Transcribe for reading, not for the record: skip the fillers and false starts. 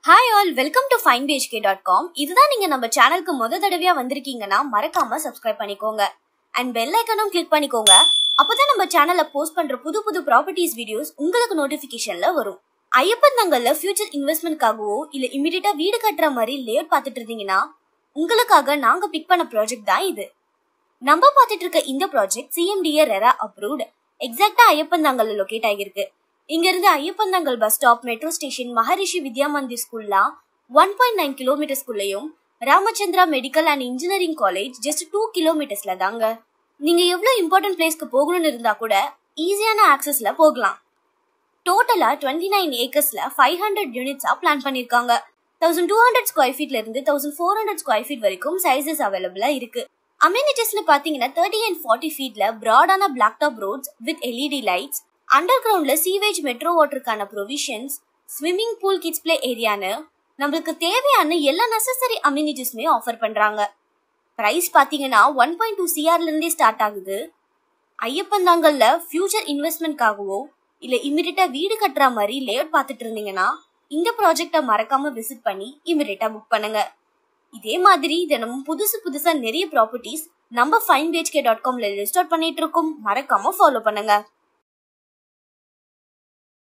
Hi all, welcome to finebhk.com. இதுதான் நீங்க நம்ம சேனலுக்கு முத தடவையா வந்திருக்கீங்கன்னா மறக்காம சப்ஸ்கிரைப் பண்ணிக்கோங்க and bell icon-உம் click பண்ணிக்கோங்க. அப்பதான் நம்ம சேனல்ல போஸ்ட் பண்ற புது ப்ராப்பர்ட்டிஸ் வீடியோஸ் உங்களுக்கு நோட்டிபிகேஷன்ல வரும். ஐயப்பன் நகர்ல ஃபியூச்சர் இன்வெஸ்ட்மென்ட்காகவோ இல்ல இமிடியேட்டா வீடு கட்டுற மாதிரி லேஅவுட் பார்த்துட்டு இருந்தீங்கன்னா உங்களுக்காக நாங்க பிக் பண்ண ப்ராஜெக்ட் தான் இது. நம்ம பார்த்துட்டு இருக்க இந்த ப்ராஜெக்ட் CMDA RERA அப்ரூவ்ட். எக்ஸாக்ட்டா ஐயப்பன் நகர்ல லொகேட் ஆகிருக்கு. இங்க இருந்து ஐயப்பன்தாங்கல் bus stop, metro station, Maharishi Vidya Mandir ஸ்கூல்லாம் 1.9 கிலோமீட்டர்ஸ்குள்ளேயும், Ramachandra medical and engineering college just 2 கிலோமீட்டர்ஸ்ல தாங்க. நீங்க எவ்வளவு இம்பார்ட்டன்ட் பிளேஸ்க்கு போகணும்னு இருந்தா கூட ஈஸியான ஆக்சஸ்ல போகலாம். டோட்டலா 29 ஏக்கர்ஸ்ல 500 யூனிட்ஸா பிளான் பண்ணிருக்காங்க. 1200 ஸ்கொயர் ஃபீட்ல இருந்து 1400 ஸ்கொயர் ஃபீட் வரைக்கும் சைசஸ் அவைலபிளா இருக்கு. அம்யூனிட்டிஸ்னு பாத்தீங்கன்னா 30 and 40 ஃபீட்ல பிராடான black top roads with LED lights, under கிரவுண்ட்ல சீவேஜ் மெட்ரோ வாட்டருக்கான provisions, swimming pool, kids play ஏரியான்னு நம்மளுக்கு தேவையான எல்லா நெசசரி அம்யூனிட்டிஸுமே ஆஃபர் பண்றாங்க. பிரைஸ் பாத்தீங்கன்னா 1.2 CRல இருந்தே ஸ்டார்ட் ஆகுது. ஐயப்பன்தாங்கல்ல ஃபியூச்சர் இன்வெஸ்ட்மெண்ட்காகவோ இல்ல இமிடியேட்டா வீடு கட்டுற மாதிரி லேஅவுட் பார்த்துட்டு இருந்தீங்கன்னா இந்த ப்ராஜெக்டை மறக்காம விசிட் பண்ணி இமிடியேட்டா புக் பண்ணுங்க. இதே மாதிரி தினமும் புதுசா நிறைய ப்ராப்பர்ட்டிஸ் நம்ம finebhk.comல லிஸ்ட் அவுட் பண்ணிட்டு இருக்கோம். மறக்காம ஃபாலோ பண்ணுங்க.